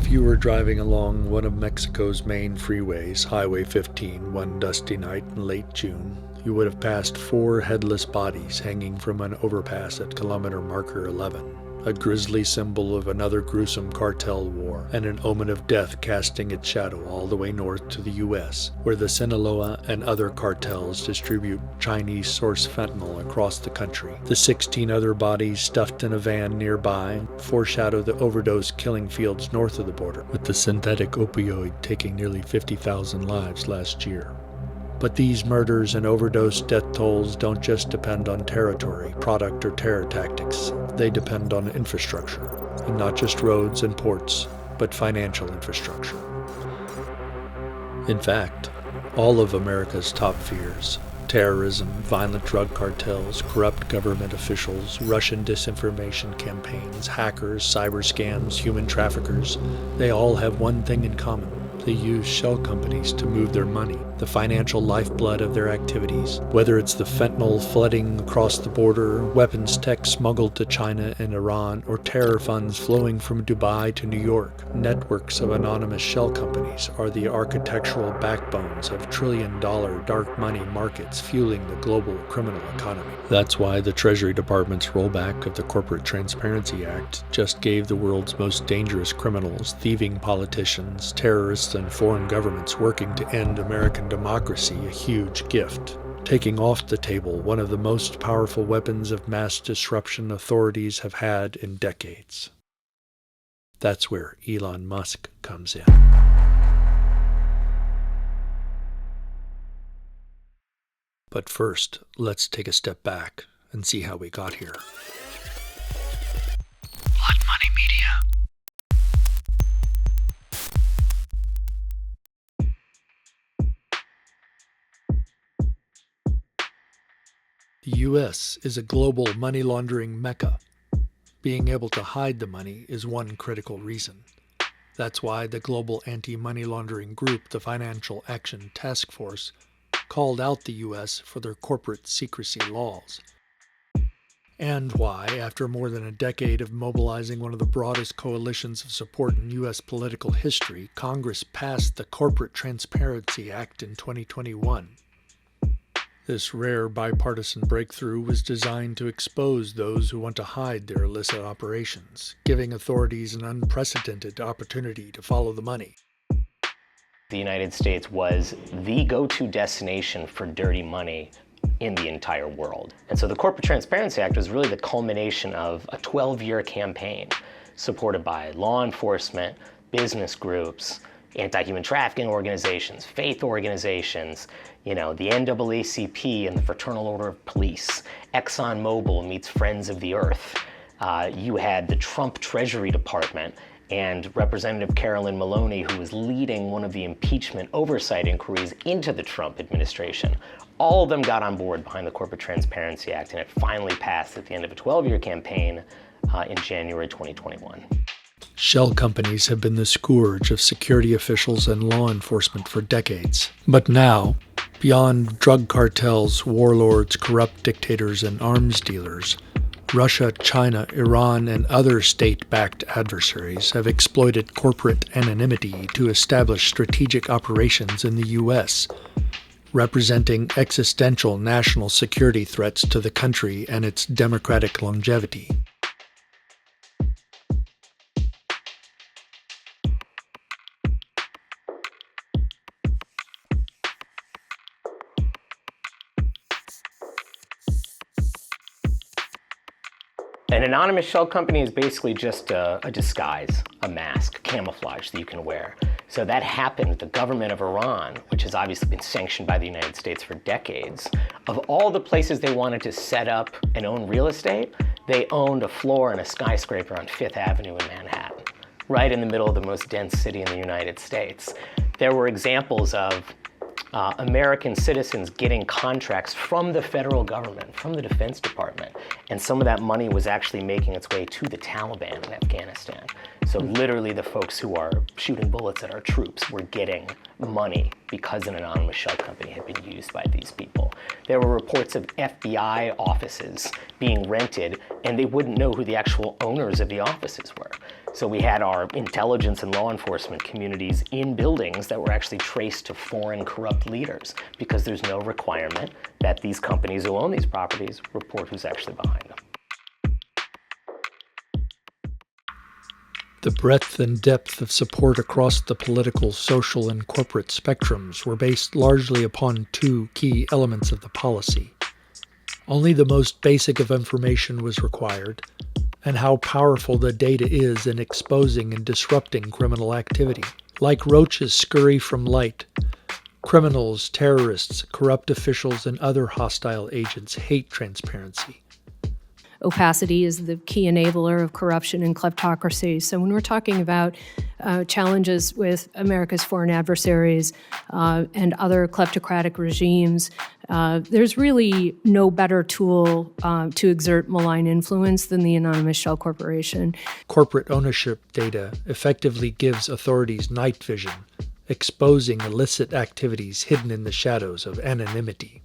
If you were driving along one of Mexico's main freeways, Highway 15, one dusty night in late June, you would have passed 4 headless bodies hanging from an overpass at kilometer marker 11, a grisly symbol of another gruesome cartel war and an omen of death casting its shadow all the way north to the U.S., where the Sinaloa and other cartels distribute Chinese-sourced fentanyl across the country. The 16 other bodies stuffed in a van nearby foreshadow the overdose killing fields north of the border, with the synthetic opioid taking nearly 50,000 lives last year. But these murders and overdose death tolls don't just depend on territory, product, or terror tactics. They depend on infrastructure, and not just roads and ports, but financial infrastructure. In fact, all of America's top fears, terrorism, violent drug cartels, corrupt government officials, Russian disinformation campaigns, hackers, cyber scams, human traffickers, they all have one thing in common. They use shell companies to move their money, the financial lifeblood of their activities. Whether it's the fentanyl flooding across the border, weapons tech smuggled to China and Iran, or terror funds flowing from Dubai to New York, networks of anonymous shell companies are the architectural backbones of trillion-dollar dark money markets fueling the global criminal economy. That's why the Treasury Department's rollback of the Corporate Transparency Act just gave the world's most dangerous criminals, thieving politicians, terrorists, and foreign governments working to end American democracy a huge gift, taking off the table one of the most powerful weapons of mass disruption authorities have had in decades. That's where Elon Musk comes in. But first, let's take a step back and see how we got here. Blood Money Media. The U.S. is a global money laundering mecca. Being able to hide the money is one critical reason. That's why the global anti-money laundering group, the Financial Action Task Force, called out the U.S. for their corporate secrecy laws. And why, after more than a decade of mobilizing one of the broadest coalitions of support in U.S. political history, Congress passed the Corporate Transparency Act in 2021. This rare bipartisan breakthrough was designed to expose those who want to hide their illicit operations, giving authorities an unprecedented opportunity to follow the money. The United States was the go-to destination for dirty money in the entire world. And so the Corporate Transparency Act was really the culmination of a 12-year campaign supported by law enforcement, business groups, anti-human trafficking organizations, faith organizations, the NAACP and the Fraternal Order of Police, ExxonMobil meets Friends of the Earth. You had the Trump Treasury Department and Representative Carolyn Maloney, who was leading one of the impeachment oversight inquiries into the Trump administration. All of them got on board behind the Corporate Transparency Act, and it finally passed at the end of a 12-year campaign in January 2021. Shell companies have been the scourge of security officials and law enforcement for decades. But now, beyond drug cartels, warlords, corrupt dictators, and arms dealers, Russia, China, Iran, and other state-backed adversaries have exploited corporate anonymity to establish strategic operations in the U.S., representing existential national security threats to the country and its democratic longevity. An anonymous shell company is basically just a disguise, a mask, camouflage that you can wear. So that happened. The government of Iran, which has obviously been sanctioned by the United States for decades, of all the places they wanted to set up and own real estate, they owned a floor in a skyscraper on Fifth Avenue in Manhattan, right in the middle of the most dense city in the United States. There were examples of American citizens getting contracts from the federal government, from the Defense Department, and some of that money was actually making its way to the Taliban in Afghanistan. So literally the folks who are shooting bullets at our troops were getting money because an anonymous shell company had been used by these people. There were reports of FBI offices being rented and they wouldn't know who the actual owners of the offices were. So we had our intelligence and law enforcement communities in buildings that were actually traced to foreign corrupt leaders, because there's no requirement that these companies who own these properties report who's actually behind them. The breadth and depth of support across the political, social, and corporate spectrums were based largely upon two key elements of the policy. Only the most basic of information was required, and how powerful the data is in exposing and disrupting criminal activity. Like roaches scurry from light, criminals, terrorists, corrupt officials, and other hostile agents hate transparency. Opacity is the key enabler of corruption and kleptocracy. So when we're talking about challenges with America's foreign adversaries and other kleptocratic regimes, there's really no better tool to exert malign influence than the anonymous shell corporation. Corporate ownership data effectively gives authorities night vision, exposing illicit activities hidden in the shadows of anonymity.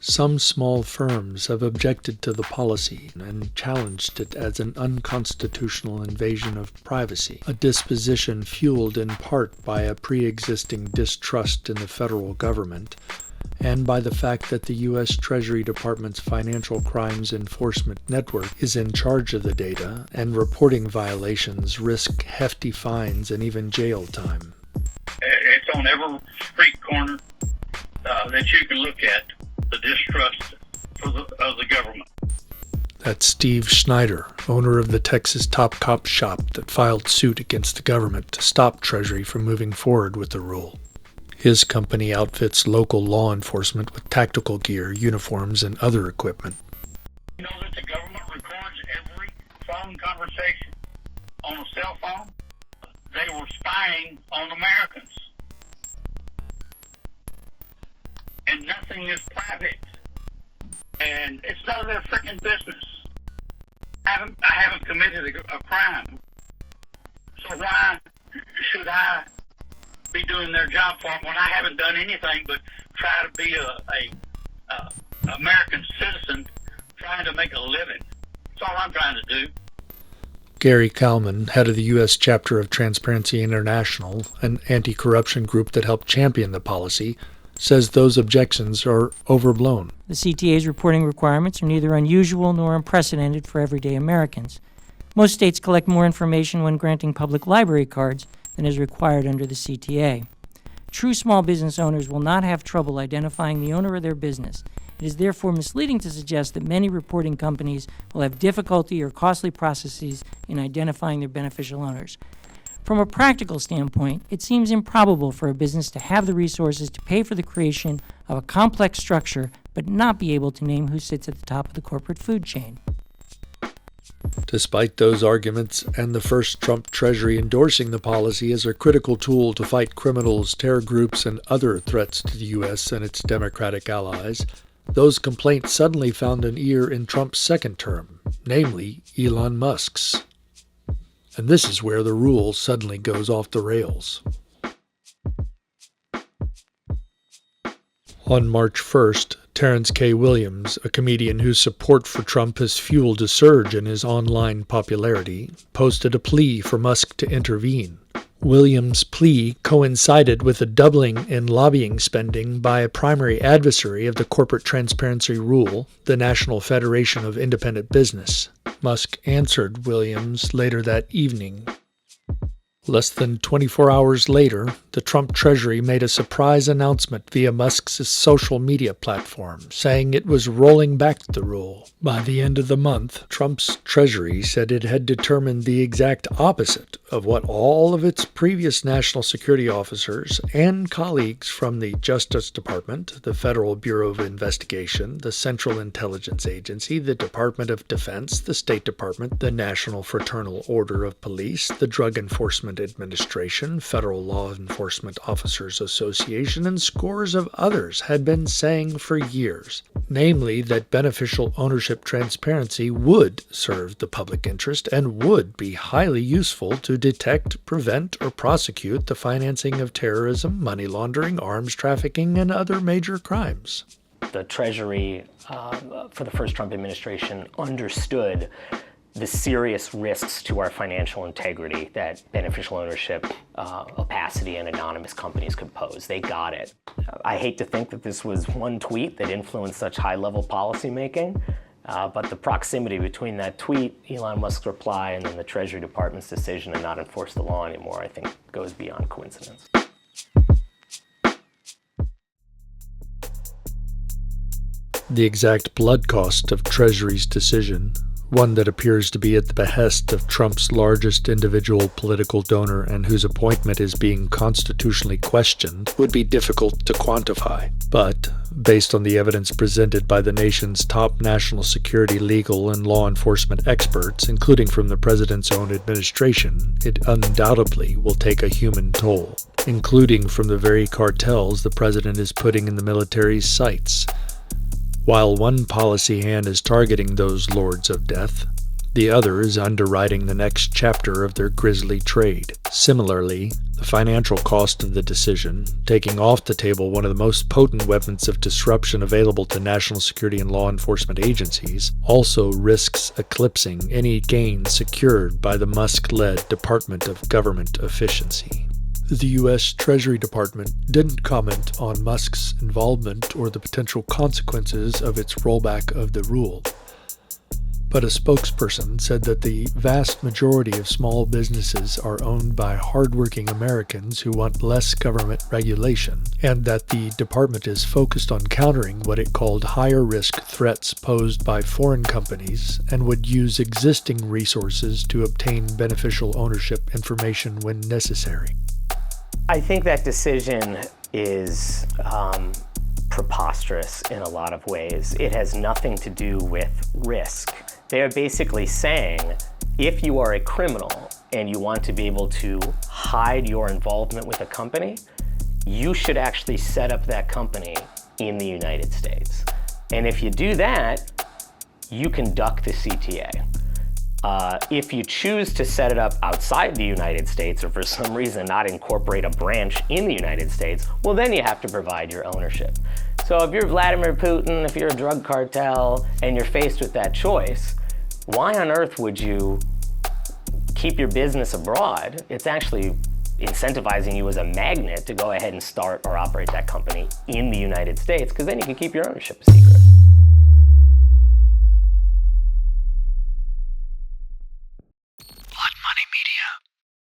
Some small firms have objected to the policy and challenged it as an unconstitutional invasion of privacy, a disposition fueled in part by a pre-existing distrust in the federal government and by the fact that the U.S. Treasury Department's Financial Crimes Enforcement Network is in charge of the data, and reporting violations risk hefty fines and even jail time. It's on every street corner that you can look at. The distrust of the government. That's Steve Schneider, owner of the Texas Top Cop shop that filed suit against the government to stop Treasury from moving forward with the rule. His company outfits local law enforcement with tactical gear, uniforms, and other equipment. You know that the government records every phone conversation on a cell phone? They were spying on Americans. And nothing is private, and it's none of their freaking business. I haven't committed a crime, so why should I be doing their job for them when I haven't done anything but try to be a American citizen trying to make a living? That's all I'm trying to do. Gary Kalman, head of the U.S. chapter of Transparency International, an anti-corruption group that helped champion the policy, says those objections are overblown. The CTA's reporting requirements are neither unusual nor unprecedented for everyday Americans. Most states collect more information when granting public library cards than is required under the CTA. True small business owners will not have trouble identifying the owner of their business. It is therefore misleading to suggest that many reporting companies will have difficulty or costly processes in identifying their beneficial owners. From a practical standpoint, it seems improbable for a business to have the resources to pay for the creation of a complex structure but not be able to name who sits at the top of the corporate food chain. Despite those arguments and the first Trump Treasury endorsing the policy as a critical tool to fight criminals, terror groups, and other threats to the U.S. and its Democratic allies, those complaints suddenly found an ear in Trump's second term, namely Elon Musk's. And this is where the rule suddenly goes off the rails. On March 1st, Terrence K. Williams, a comedian whose support for Trump has fueled a surge in his online popularity, posted a plea for Musk to intervene. Williams' plea coincided with a doubling in lobbying spending by a primary adversary of the corporate transparency rule, the National Federation of Independent Business. Musk answered Williams later that evening. Less than 24 hours later, the Trump Treasury made a surprise announcement via Musk's social media platform, saying it was rolling back the rule. By the end of the month, Trump's Treasury said it had determined the exact opposite of what all of its previous national security officers and colleagues from the Justice Department, the Federal Bureau of Investigation, the Central Intelligence Agency, the Department of Defense, the State Department, the National Fraternal Order of Police, the Drug Enforcement Administration, Federal Law Enforcement Officers Association, and scores of others had been saying for years, namely that beneficial ownership transparency would serve the public interest and would be highly useful to detect, prevent, or prosecute the financing of terrorism, money laundering, arms trafficking, and other major crimes. the Treasury for the first Trump administration understood the serious risks to our financial integrity that beneficial ownership, opacity, and anonymous companies could pose. They got it. I hate to think that this was one tweet that influenced such high-level policymaking, but the proximity between that tweet, Elon Musk's reply, and then the Treasury Department's decision to not enforce the law anymore, I think goes beyond coincidence. The exact blood cost of Treasury's decision, one that appears to be at the behest of Trump's largest individual political donor and whose appointment is being constitutionally questioned, would be difficult to quantify. But, based on the evidence presented by the nation's top national security, legal, and law enforcement experts, including from the president's own administration, it undoubtedly will take a human toll, including from the very cartels the president is putting in the military's sights. While one policy hand is targeting those lords of death, the other is underwriting the next chapter of their grisly trade. Similarly, the financial cost of the decision, taking off the table one of the most potent weapons of disruption available to national security and law enforcement agencies, also risks eclipsing any gains secured by the Musk-led Department of Government Efficiency. The U.S. Treasury Department didn't comment on Musk's involvement or the potential consequences of its rollback of the rule. But a spokesperson said that the vast majority of small businesses are owned by hardworking Americans who want less government regulation, and that the department is focused on countering what it called higher-risk threats posed by foreign companies and would use existing resources to obtain beneficial ownership information when necessary. I think that decision is preposterous in a lot of ways. It has nothing to do with risk. They are basically saying, if you are a criminal and you want to be able to hide your involvement with a company, you should actually set up that company in the United States. And if you do that, you can duck the CTA. If you choose to set it up outside the United States or for some reason not incorporate a branch in the United States, well, then you have to provide your ownership. So if you're Vladimir Putin, if you're a drug cartel, and you're faced with that choice, why on earth would you keep your business abroad? It's actually incentivizing you as a magnet to go ahead and start or operate that company in the United States, because then you can keep your ownership a secret.